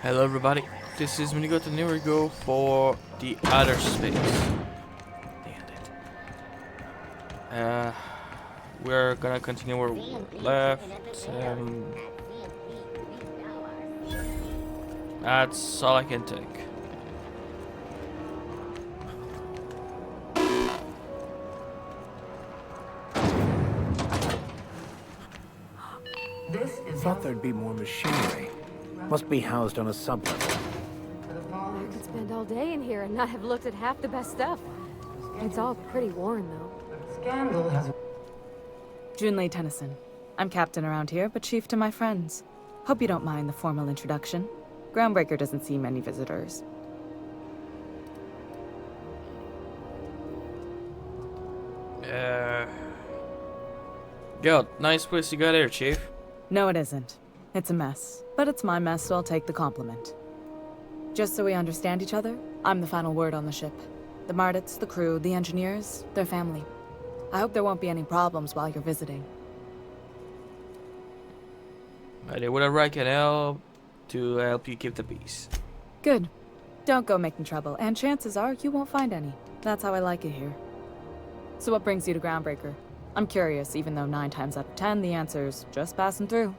Hello everybody, this is Minigot and here we go for the other space. Damn it. We're gonna continue where we left. That's all I can take. Thought there'd be more machinery. Must be housed on a sublevel. I could spend all day in here and not have looked at half the best stuff. It's all pretty worn, though. Scandal has... Junlei Tennyson. I'm captain around here, but chief to my friends. Hope you don't mind the formal introduction. Groundbreaker doesn't see many visitors. Yo, nice place you got here, Chief. No, it isn't. It's a mess. But it's my mess, so I'll take the compliment. Just so we understand each other, I'm the final word on the ship. The Mardits, the crew, the engineers, their family. I hope there won't be any problems while you're visiting. I did whatever I can help to help you keep the peace. Good. Don't go making trouble, and chances are you won't find any. That's how I like it here. So what brings you to Groundbreaker? I'm curious, even though 9 times out of 10 the answer's just passing through.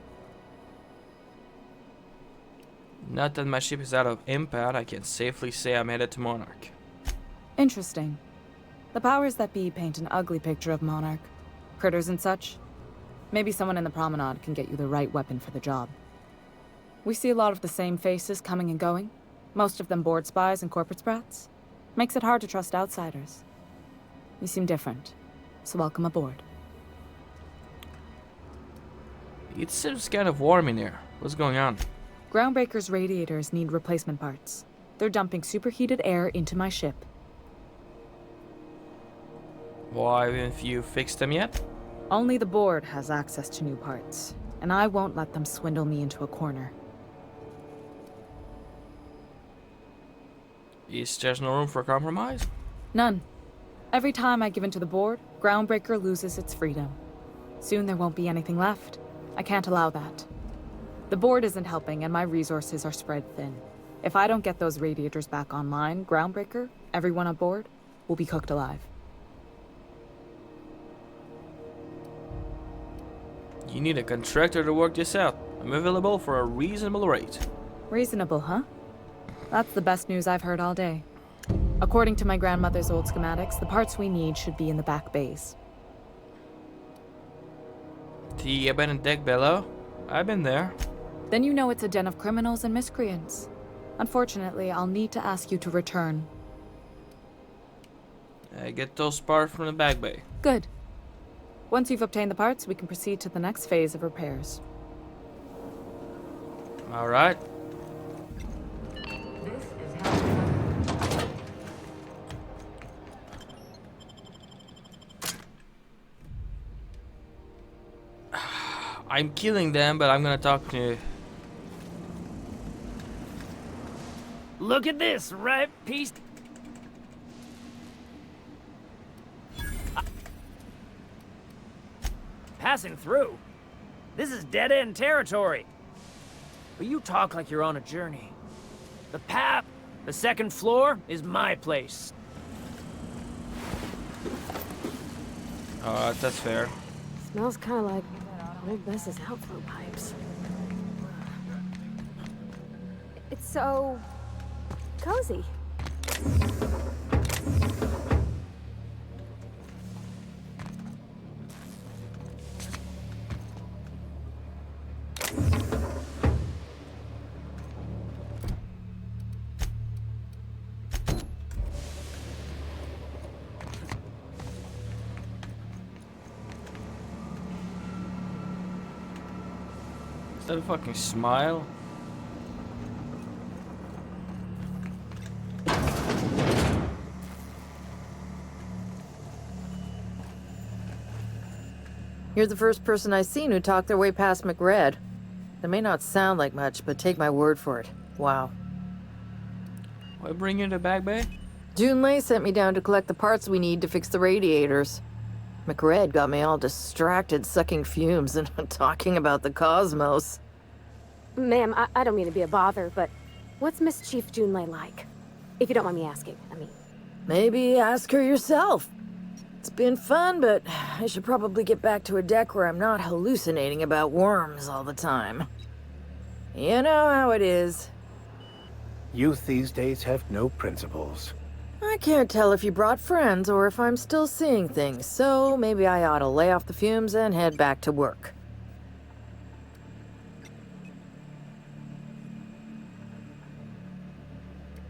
Not that my ship is out of impound, I can safely say I'm headed to Monarch. Interesting. The powers that be paint an ugly picture of Monarch. Critters and such. Maybe someone in the promenade can get you the right weapon for the job. We see a lot of the same faces coming and going. Most of them board spies and corporate sprats. Makes it hard to trust outsiders. You seem different, so welcome aboard. It seems kind of warm in here. What's going on? Groundbreaker's radiators need replacement parts. They're dumping superheated air into my ship. Why haven't you fixed them yet? Only the board has access to new parts, and I won't let them swindle me into a corner. Is there no room for compromise? None. Every time I give in to the board, Groundbreaker loses its freedom. Soon there won't be anything left. I can't allow that. The board isn't helping, and my resources are spread thin. If I don't get those radiators back online, Groundbreaker, everyone aboard, will be cooked alive. You need a contractor to work this out. I'm available for a reasonable rate. Reasonable, huh? That's the best news I've heard all day. According to my grandmother's old schematics, the parts we need should be in the back bays. The abandoned deck below? I've been there. Then you know it's a den of criminals and miscreants. Unfortunately, I'll need to ask you to return. Get those parts from the back bay. Good. Once you've obtained the parts, we can proceed to the next phase of repairs. Alright. This is how... I'm killing them, but I'm gonna talk to... Look at this, right piece? Passing through. This is dead-end territory. But you talk like you're on a journey. The second floor, is my place. That's fair. Smells kind of like old Bess's outflow pipes. It's so... cozy. Is that a fucking smile? You're the first person I've seen who talked their way past McRed. They may not sound like much, but take my word for it. Wow. Why bring you to the back bay? Junlei sent me down to collect the parts we need to fix the radiators. McRed got me all distracted sucking fumes and talking about the cosmos. Ma'am, I don't mean to be a bother, but What's Miss Chief Junlei like? If you don't mind me asking, I mean. Maybe ask her yourself. It's been fun, but I should probably get back to a deck where I'm not hallucinating about worms all the time. You know how it is. Youth these days have no principles. I can't tell if you brought friends or if I'm still seeing things, so maybe I ought to lay off the fumes and head back to work.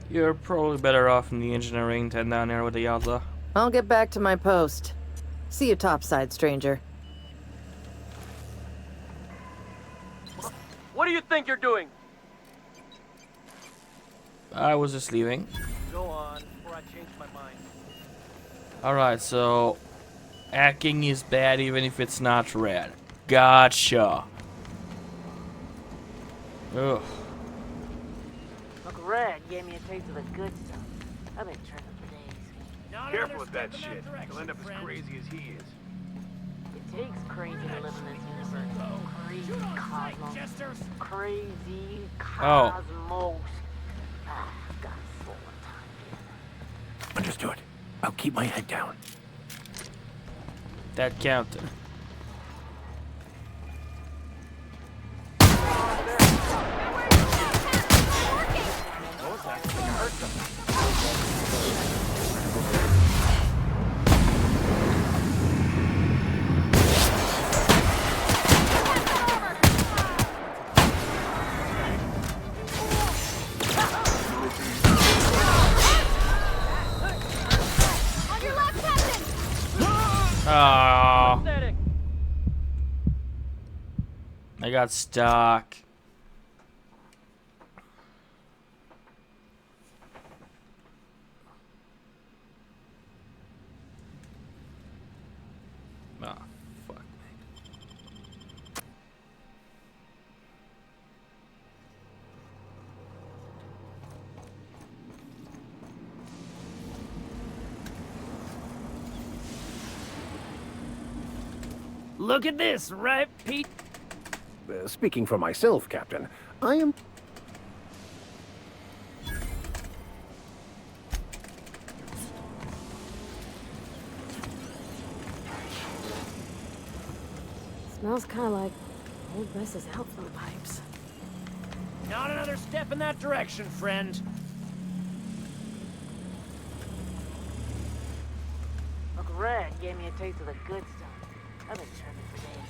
You're probably better off in the engineering than down there with the other. I'll get back to my post. See you topside, stranger. What do you think you're doing? I was just leaving. Go on, before I change my mind. Alright, so hacking is bad even if it's not red. Gotcha. Ugh. Uncle Red gave me a taste of the good stuff. I've been tripping for days. Careful with that shit. You'll end up as crazy as he is. It takes crazy to live in this universe. Crazy cosmos. Crazy cosmos. Ah, I've got a full time. Understood. I'll keep my head down. That counted. Ah, I got stuck. Ah, fuck me. Look at this, right, Pete? Speaking for myself, Captain, I am... Smells kind of like old Wes's outflow pipes. Not another step in that direction, friend. Uncle Red gave me a taste of the good stuff. I've been tripping for days.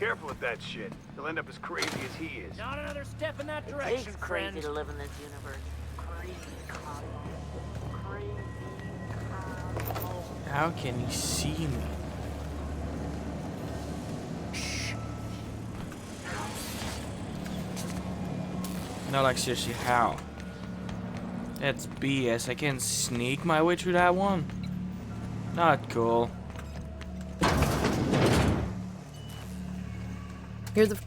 Careful with that shit. You'll end up as crazy as he is. Not another step in that It direction, takes crazy friend. to live in this universe. Crazy cosmos. Crazy cosmos. How can he see me? No, like seriously, how? That's BS. I can't sneak my way through that one. Not cool. Here's the...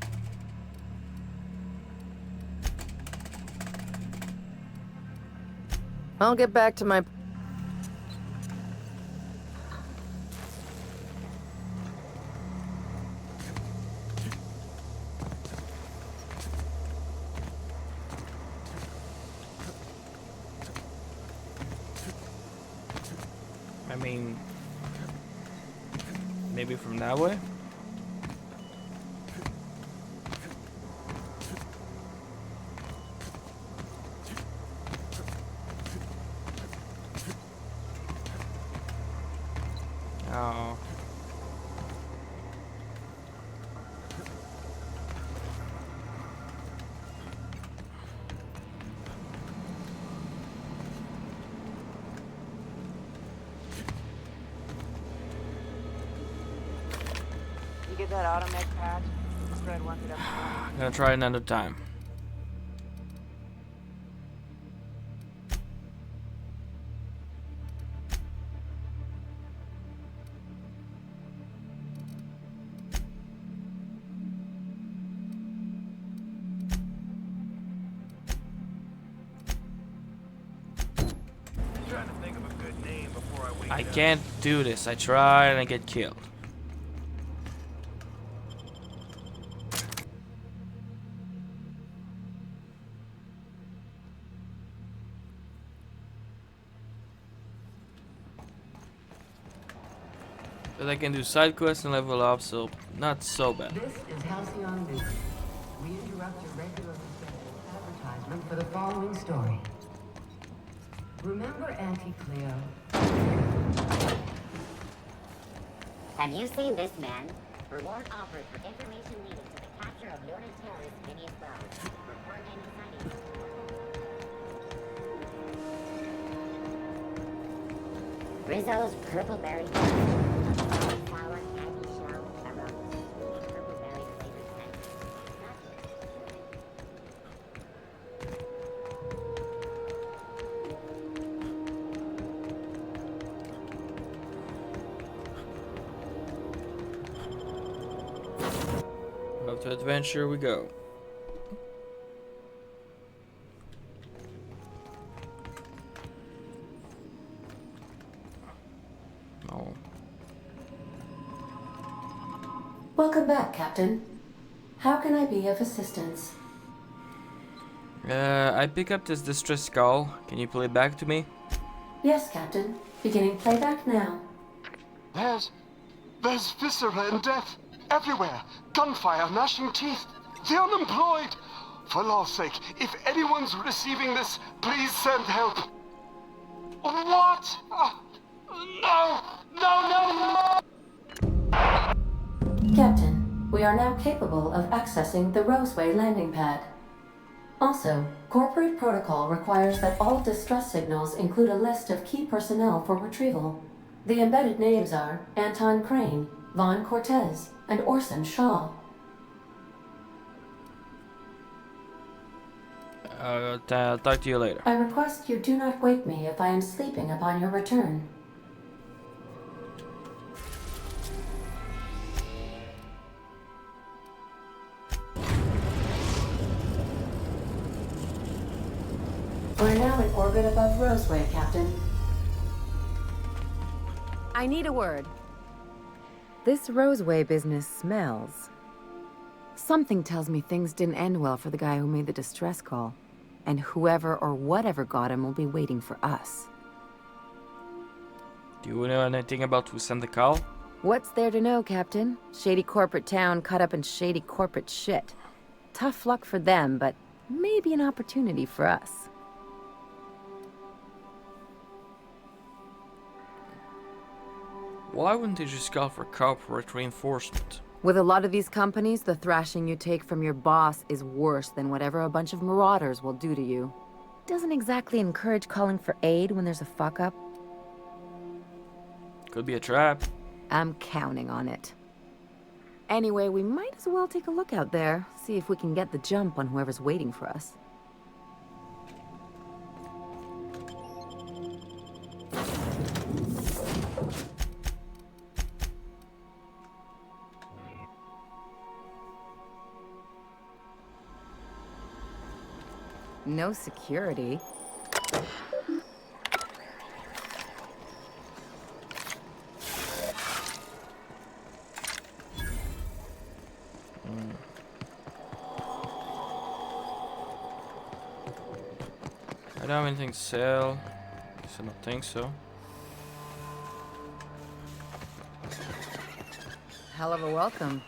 I'll get back to my... I mean, maybe from that way? Oh. You get that automech patch? Fred wants it up. I'm gonna try another time. I'm trying to think of a good name before I wake I up. can't do this. I try and I get killed. But I can do side quests and level up, so not so bad. This is Halcyon News. We interrupt your regularly scheduled advertisement for the following story. Remember Auntie Cleo? Have you seen this man? Reward offered for information leading to the capture of lunar terrorist Phineas Brown. Report any sightings. Rizzo's Purpleberry. Sour candy shell aroma. Purpleberry flavored scent. Up to adventure we go. Oh. Welcome back, Captain. How can I be of assistance? I pick up this distress call. Can you play it back to me? Yes, Captain. Beginning playback now. There's viscera and death everywhere. Gunfire, gnashing teeth. The unemployed. For law's sake, if anyone's receiving this, please send help. What? No! No, no, no! Captain, we are now capable of accessing the Roseway landing pad. Also, corporate protocol requires that all distress signals include a list of key personnel for retrieval. The embedded names are Anton Crane, Vaughn Cortez, and Orson Shaw. I'll talk to you later. I request you do not wake me if I am sleeping upon your return. We're now in orbit above Roseway, Captain. I need a word. This Roseway business smells. Something tells me things didn't end well for the guy who made the distress call. And whoever or whatever got him will be waiting for us. Do you know anything about who sent the call? What's there to know, Captain? Shady corporate town caught up in shady corporate shit. Tough luck for them, but maybe an opportunity for us. Why wouldn't they just call for corporate reinforcement? With a lot of these companies, the thrashing you take from your boss is worse than whatever a bunch of marauders will do to you. Doesn't exactly encourage calling for aid when there's a fuck-up. Could be a trap. I'm counting on it. Anyway, we might as well take a look out there, see if we can get the jump on whoever's waiting for us. No security. I don't have anything to sell. I don't think so. Hell of a welcome.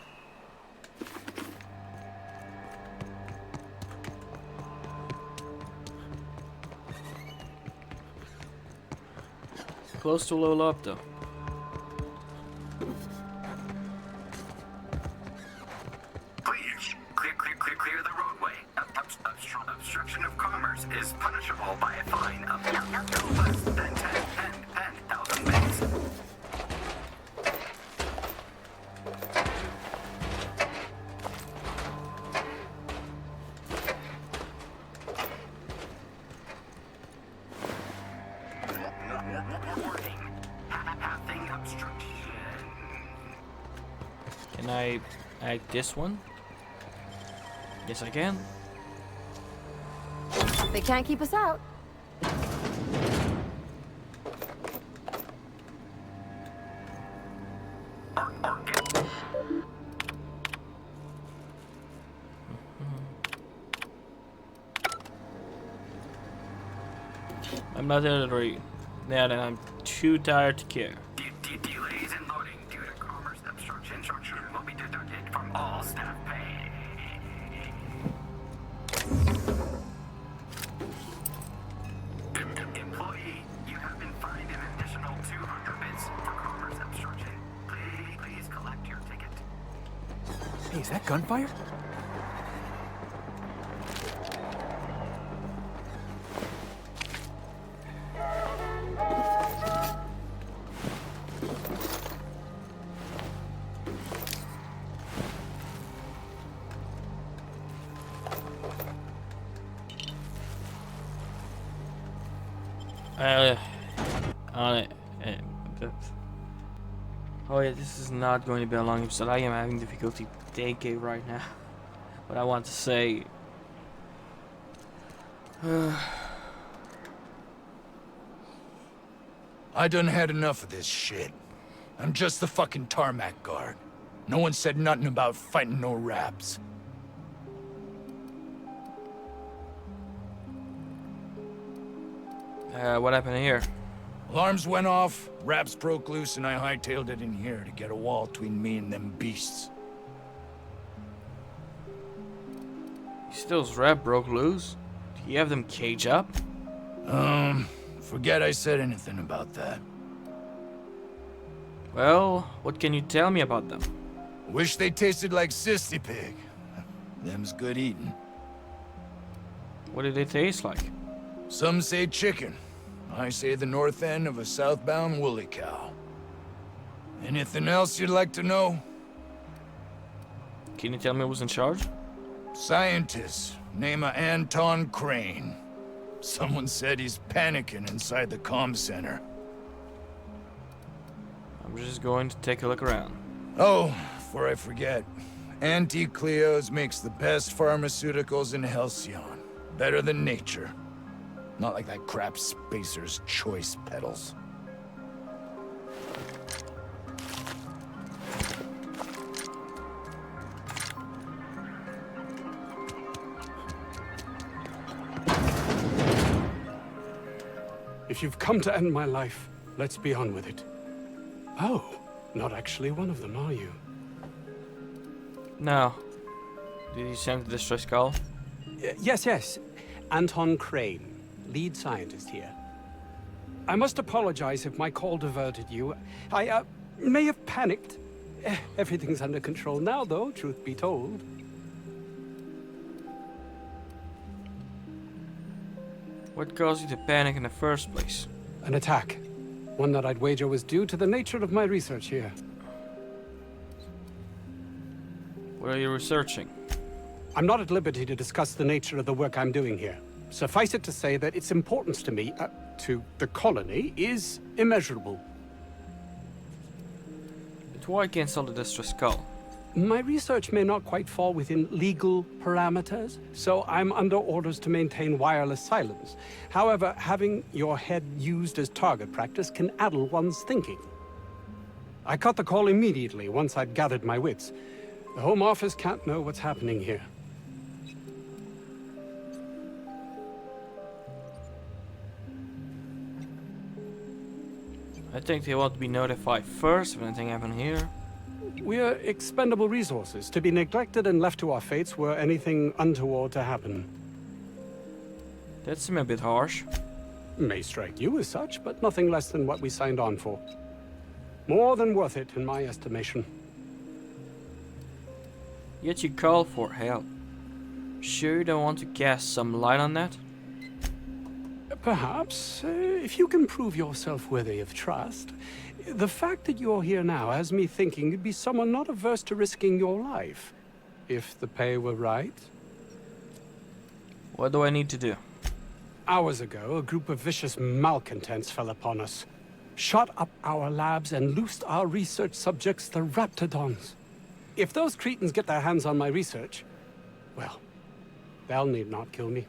Close to level up though. Clear the roadway. Obstruction of commerce is punishable by a fine of no less than 10,000 bits. Can I add this one? Yes, I can. They can't keep us out. I'm not ready. Yeah, then I'm too tired to care. Delays in loading due to Hey, is that gunfire? On it. Oh yeah, this is not going to be a long episode. I am having difficulty thinking right now. What I want to say. I done had enough of this shit. I'm just the fucking tarmac guard. No one said nothing about fighting no raps. What happened here? Alarms went off, raps broke loose, and I hightailed it in here to get a wall between me and them beasts. Still's rap broke loose? Do you have them caged up? Forget I said anything about that. Well, what can you tell me about them? Wish they tasted like Sissy Pig. Them's good eating. What do they taste like? Some say chicken. I say the north end of a southbound woolly cow. Anything else you'd like to know? Can you tell me who's in charge? Scientist, name of Anton Crane. Someone said he's panicking inside the comm center. I'm just going to take a look around. Oh, before I forget, Auntie Cleo's makes the best pharmaceuticals in Halcyon. Better than nature. Not like that crap Spacer's Choice pedals. If you've come to end my life, let's be on with it. Oh, not actually one of them, are you? No. Did you send the distress call? Yes. Anton Crane, lead scientist here. I must apologize if my call diverted you. I may have panicked. Everything's under control now, though, truth be told. What caused you to panic in the first place? An attack. One that I'd wager was due to the nature of my research here. What are you researching? I'm not at liberty to discuss the nature of the work I'm doing here. Suffice it to say that its importance to me, to the colony, is immeasurable. But why cancel the distress call? My research may not quite fall within legal parameters, so I'm under orders to maintain wireless silence. However, having your head used as target practice can addle one's thinking. I cut the call immediately once I'd gathered my wits. The Home Office can't know what's happening here. I think they want to be notified first if anything happened here. We're expendable resources, to be neglected and left to our fates were anything untoward to happen. That seems a bit harsh. May strike you as such, but nothing less than what we signed on for. More than worth it, in my estimation. Yet you call for help. Sure you don't want to cast some light on that? Perhaps, if you can prove yourself worthy of trust. The fact that you're here now has me thinking you'd be someone not averse to risking your life. If the pay were right. What do I need to do? Hours ago, a group of vicious malcontents fell upon us. Shot up our labs and loosed our research subjects, the Raptidons. If those cretins get their hands on my research, well, they'll need not kill me.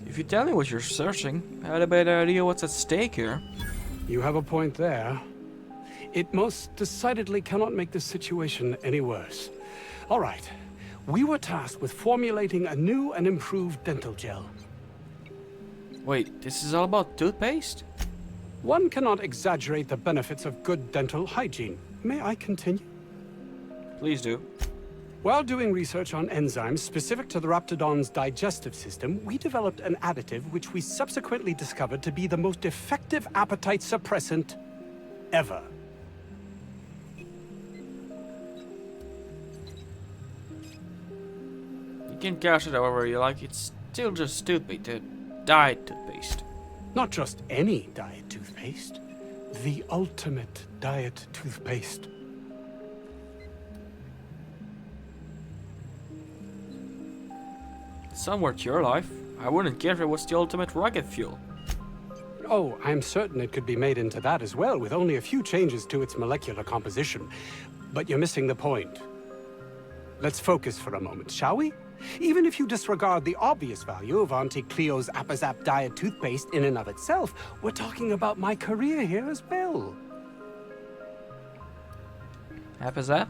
If you tell me what you're searching, I had a better idea what's at stake here. You have a point there. It most decidedly cannot make this situation any worse. All right. We were tasked with formulating a new and improved dental gel. Wait, this is all about toothpaste? One cannot exaggerate the benefits of good dental hygiene. May I continue? Please do. While doing research on enzymes specific to the Raptidon's digestive system, we developed an additive which we subsequently discovered to be the most effective appetite suppressant ever. can cash it however you like. It's still just toothpaste. Diet toothpaste. Not just any diet toothpaste. The ultimate diet toothpaste. Some worth your life. I wouldn't care if it was the ultimate rocket fuel. Oh, I'm certain it could be made into that as well, with only a few changes to its molecular composition. But you're missing the point. Let's focus for a moment, shall we? Even if you disregard the obvious value of Auntie Cleo's Apazap diet toothpaste in and of itself, we're talking about my career here as well. Apazap?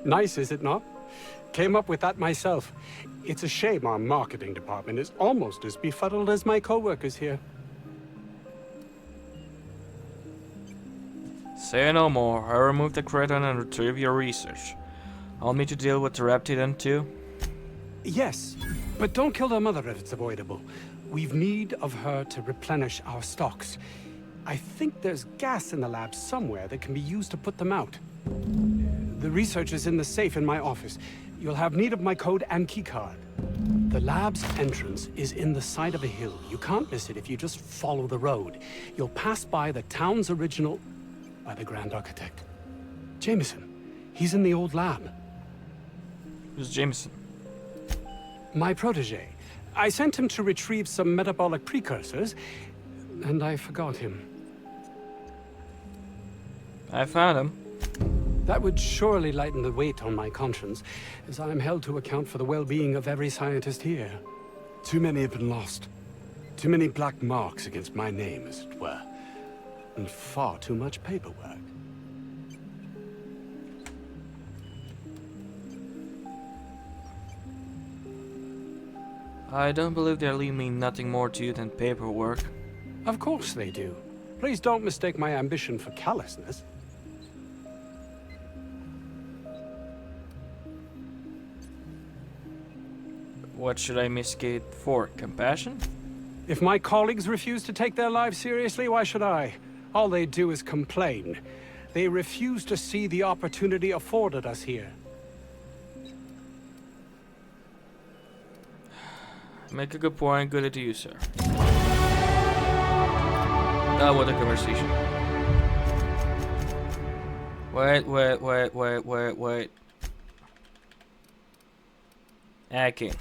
Nice, is it not? Came up with that myself. It's a shame our marketing department is almost as befuddled as my co-workers here. Say no more. I removed the Kraton and retrieve your research. I'll need to deal with the Reptidon too? Yes, but don't kill their mother if it's avoidable. We've need of her to replenish our stocks. I think there's gas in the lab somewhere that can be used to put them out. The research is in the safe in my office. You'll have need of my code and keycard. The lab's entrance is in the side of a hill. You can't miss it if you just follow the road. You'll pass by the town's original... by the Grand Architect. Jameson. He's in the old lab. Who's Jameson? My protege. I sent him to retrieve some metabolic precursors, and I forgot him. I found him. That would surely lighten the weight on my conscience, as I am held to account for the well-being of every scientist here. Too many have been lost. Too many black marks against my name, as it were. And far too much paperwork. I don't believe they leave me nothing more to you than paperwork. Of course they do. Please don't mistake my ambition for callousness. What should I mistake for? Compassion? If my colleagues refuse to take their lives seriously, why should I? All they do is complain. They refuse to see the opportunity afforded us here. Make a good point, good to you, sir. Now what a conversation. Wait. Hacking.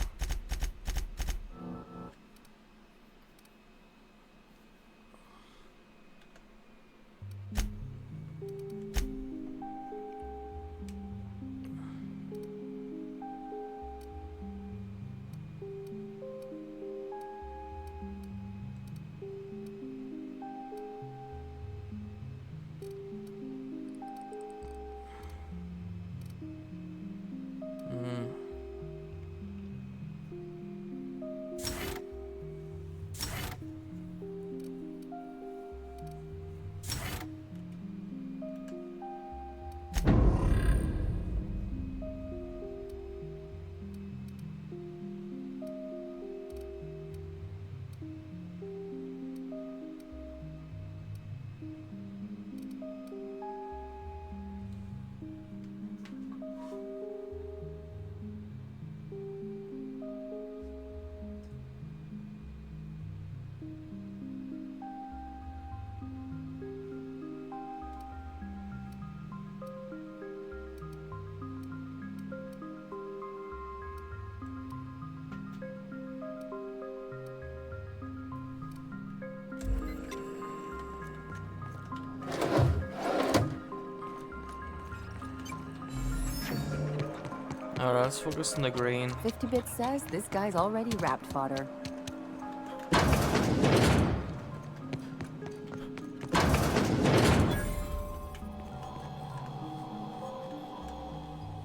Alright, let's focus on the green. 50-bit says this guy's already wrapped fodder.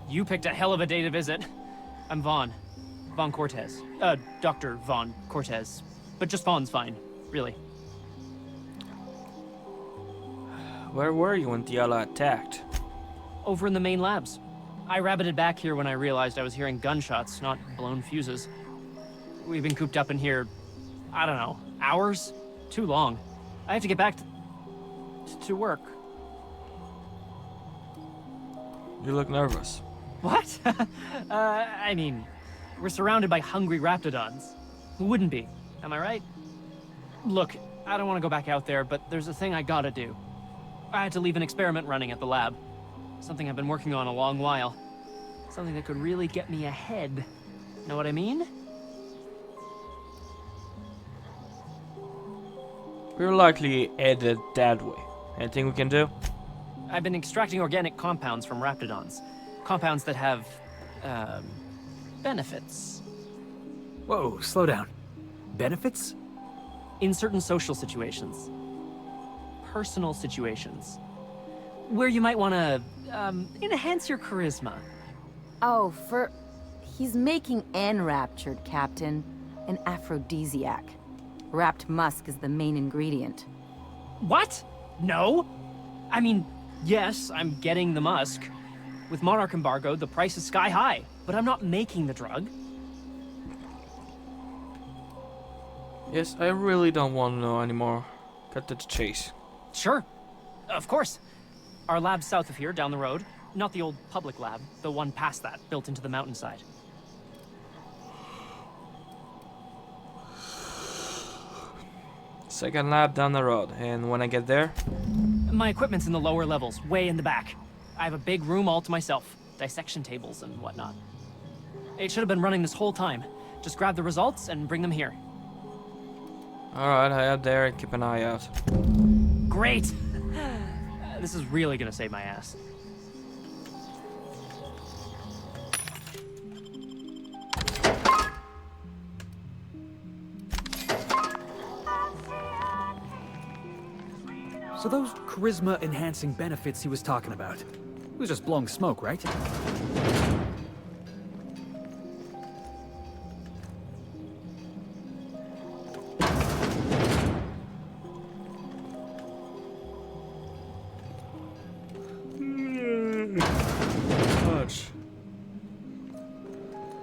You picked a hell of a day to visit. I'm Vaughn. Vaughn Cortez. Dr. Vaughn Cortez. But just Vaughn's fine, really. Where were you when Diala attacked? Over in the main labs. I rabbited back here when I realized I was hearing gunshots, not blown fuses. We've been cooped up in here, I don't know, hours? Too long. I have to get back to work. You look nervous. What? I mean, We're surrounded by hungry raptidons. Who wouldn't be? Am I right? Look, I don't want to go back out there, but there's a thing I gotta do. I had to leave an experiment running at the lab. Something I've been working on a long while. Something that could really get me ahead. Know what I mean? We're likely headed that way. Anything we can do? I've been extracting organic compounds from raptidons. Compounds that have, benefits. Whoa, slow down. Benefits? In certain social situations. Personal situations. Where you might want to, enhance your charisma. Oh, he's making enraptured, Captain. An aphrodisiac. Wrapped musk is the main ingredient. What? No? I mean, yes, I'm getting the musk. With Monarch embargo, the price is sky high, but I'm not making the drug. Yes, I really don't want to know anymore. Cut to the chase. Sure. Of course. Our lab's south of here, down the road. Not the old public lab, the one past that, built into the mountainside. Second lab down the road, and when I get there? My equipment's in the lower levels, way in the back. I have a big room all to myself, dissection tables and whatnot. It should have been running this whole time. Just grab the results and bring them here. Alright, I head there and keep an eye out. Great! This is really gonna save my ass. So those charisma-enhancing benefits he was talking about, it was just blowing smoke, right? Much.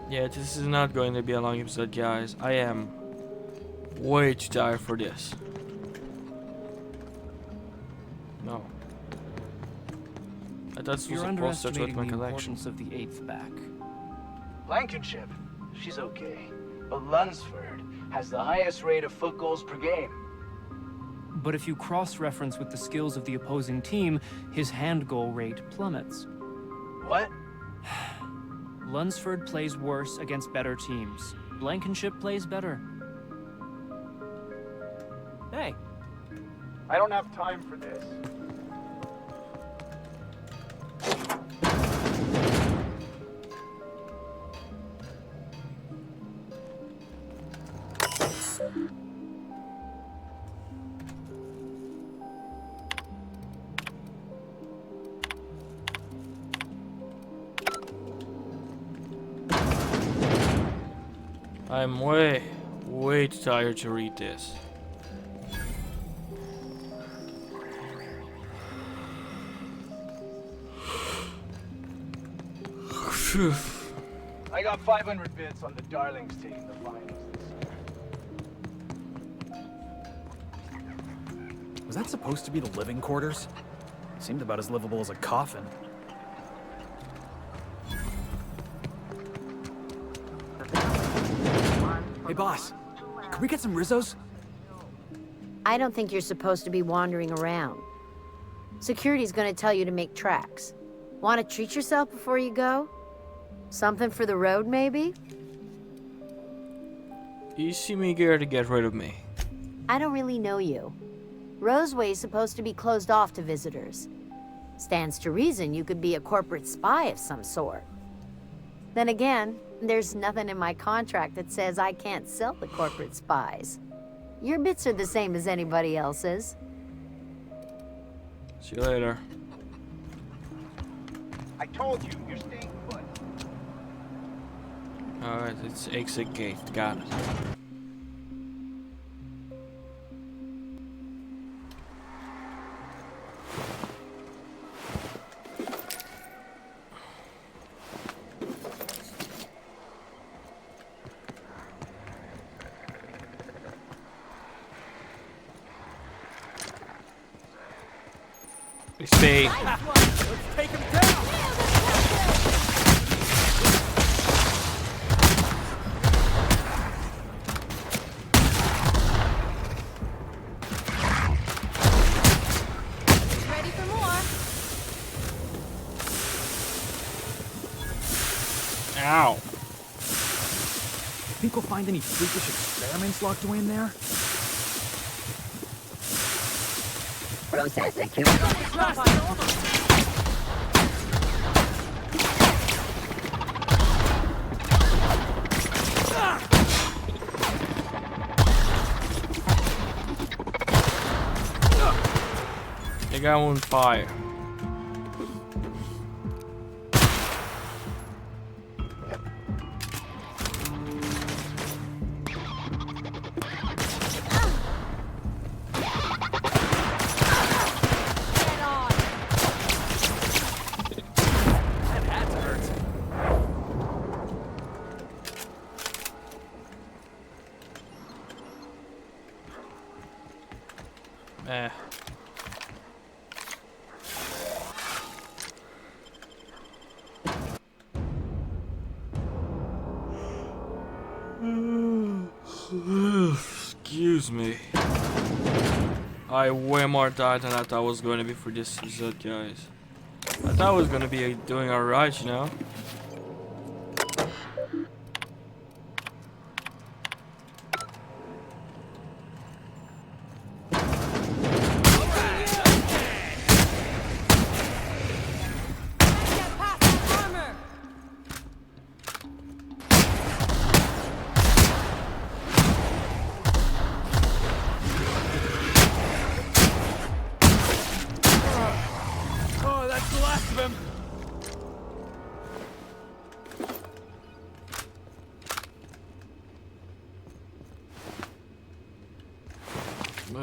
Yeah, this is not going to be a long episode, guys. I am way too tired for this. No. I thought this was supposed to with my collection. Of the Ep5 back. Blankenship, she's okay. But Lunsford has the highest rate of foot goals per game. But if you cross-reference with the skills of the opposing team, his hand goal rate plummets. What? Lunsford plays worse against better teams. Blankenship plays better. Hey. I don't have time for this. I'm way too tired to read this. I got 500 bits on the Darlings taking the finals this year. Was that supposed to be the living quarters? Seemed about as livable as a coffin. Hey boss, can we get some Rizzos? I don't think you're supposed to be wandering around. Security's gonna tell you to make tracks. Want to treat yourself before you go? Something for the road, maybe? You seem eager to get rid of me. I don't really know you. Roseway's supposed to be closed off to visitors. Stands to reason you could be a corporate spy of some sort. Then again, there's nothing in my contract that says I can't sell the corporate spies. Your bits are the same as anybody else's. See you later. I told you, you're staying put. Alright, it's exit gate. Got it. XP. Let's take him down! Think we'll find any freakish experiments locked away in there? Processing. They got on fire. Eh. Excuse me. I way more died than I thought was going to be for this episode, guys. I thought I was going to be doing alright, you know? Oh, that's the last of him!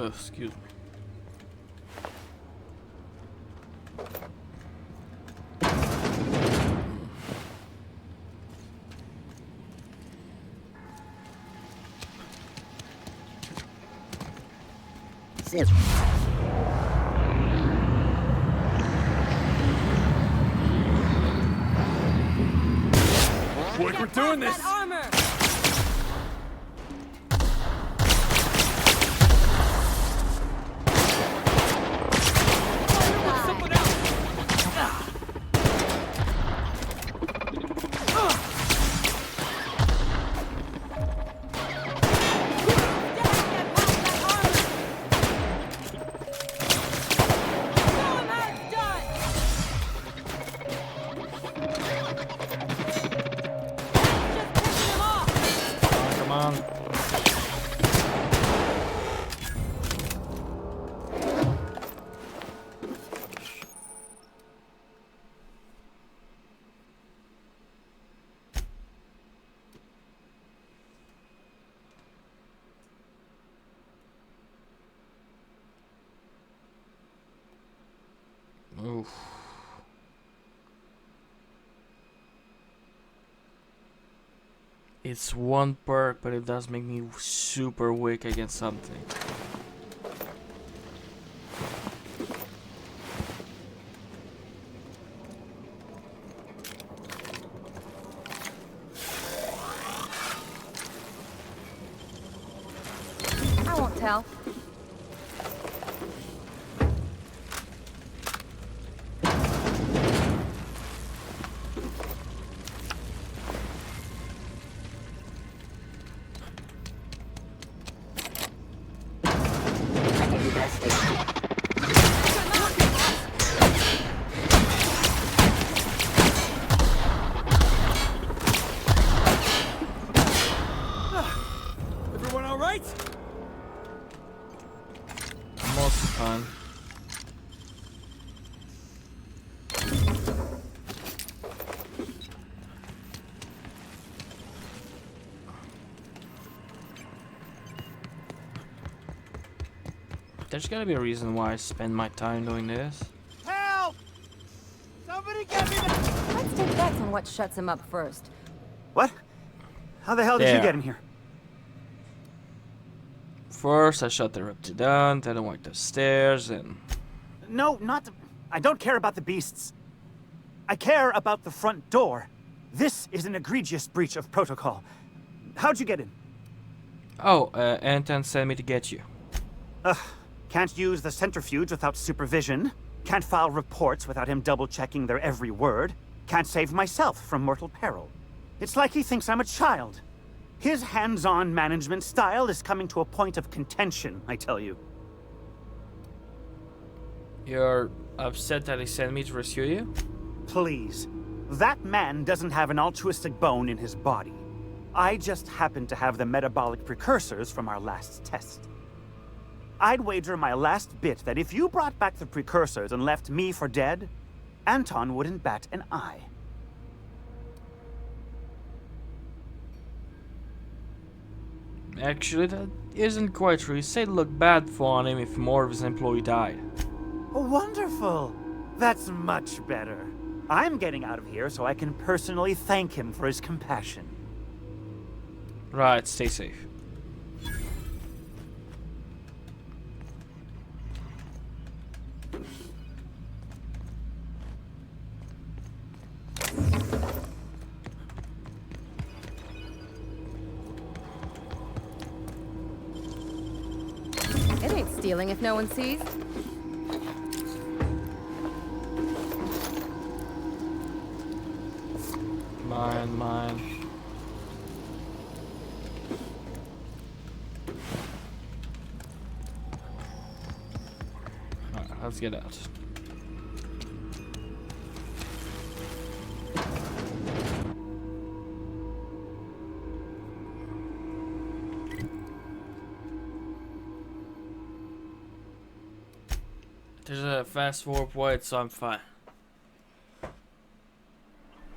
Excuse me. Quick, we're doing this! Come on. Oof. It's one perk, but it does make me super weak against something. I won't tell. Everyone alright? Most of the time. There's gotta be a reason why I spend my time doing this. Help! Somebody get me the... Let's take bets on what shuts him up first. What? How the hell did you There. get in here? First, I shut the reptile down, then I walked upstairs, and... No, not... I don't care about the beasts. I care about the front door. This is an egregious breach of protocol. How'd you get in? Oh, Anton sent me to get you. Ugh. Can't use the centrifuge without supervision. Can't file reports without him double-checking their every word. Can't save myself from mortal peril. It's like he thinks I'm a child. His hands-on management style is coming to a point of contention, I tell you. You're upset that he sent me to rescue you? Please. That man doesn't have an altruistic bone in his body. I just happen to have the metabolic precursors from our last test. I'd wager my last bit that if you brought back the precursors and left me for dead, Anton wouldn't bat an eye. Actually, that isn't quite true. He said it looked bad for him if more of his employee died. Wonderful. That's much better. I'm getting out of here so I can personally thank him for his compassion. Right, stay safe. It ain't stealing if no one sees. Mine. Alright, let's get out. There's a fast warp wide, so I'm fine.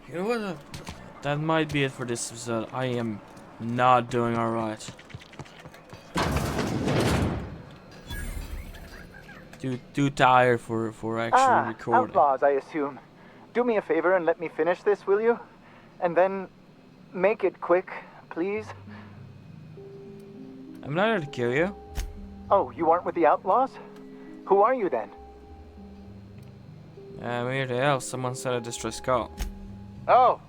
You know what? That might be it for this episode. I am not doing alright. Too tired for actually recording. Outlaws, I assume. Do me a favor and let me finish this, will you? And then make it quick, please. I'm not here to kill you. Oh, you aren't with the Outlaws? Who are you then? I'm here to help. Someone sent a distress call. Oh,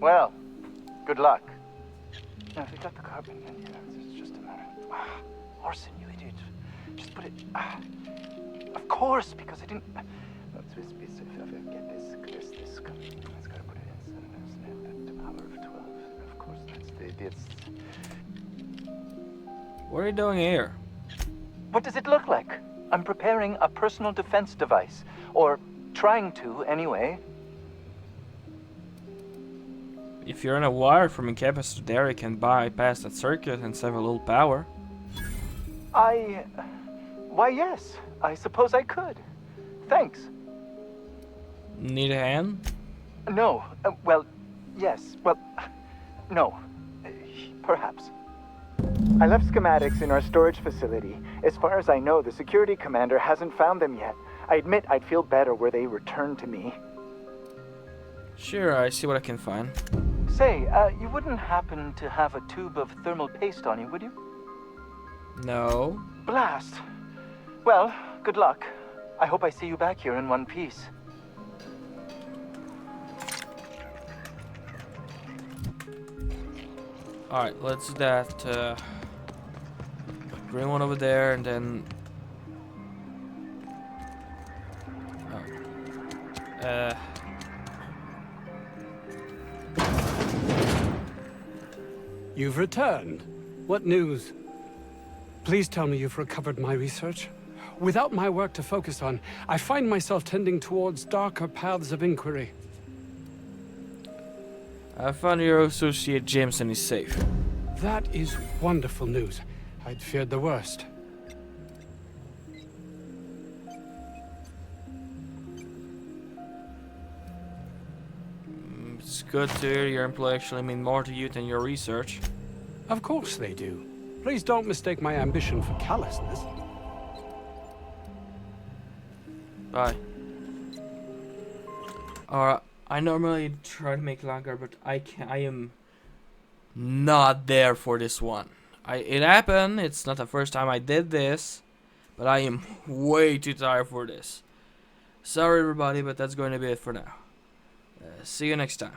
well, good luck. Now, if you got the carbon in here, it's just a matter. Orson, you idiot. Just put it. Of course, because I didn't. Get this. It's gotta put it in. The power of 12. Of course, that's. What are you doing here? What does it look like? I'm preparing a personal defense device. Or trying to, anyway. If you're in a wire from a capacitor there, you can bypass that circuit and save a little power. Why, yes. I suppose I could. Thanks. Need a hand? No. Well, yes. Well, no. Perhaps. I left schematics in our storage facility. As far as I know, the security commander hasn't found them yet. I admit I'd feel better were they returned to me. Sure, I see what I can find. Say, you wouldn't happen to have a tube of thermal paste on you, would you? No. Blast. Well, good luck. I hope I see you back here in one piece. Alright, let's do that. Bring one over there and then... Oh. You've returned. What news? Please tell me you've recovered my research. Without my work to focus on, I find myself tending towards darker paths of inquiry. I found your associate Jameson is safe. That is wonderful news. I'd feared the worst. It's good to hear your employee actually mean more to you than your research. Of course they do. Please don't mistake my ambition for callousness. Bye. Alright, I normally try to make longer, but I am not there for this one. It happened, it's not the first time I did this, but I am way too tired for this. Sorry everybody, but that's going to be it for now. See you next time.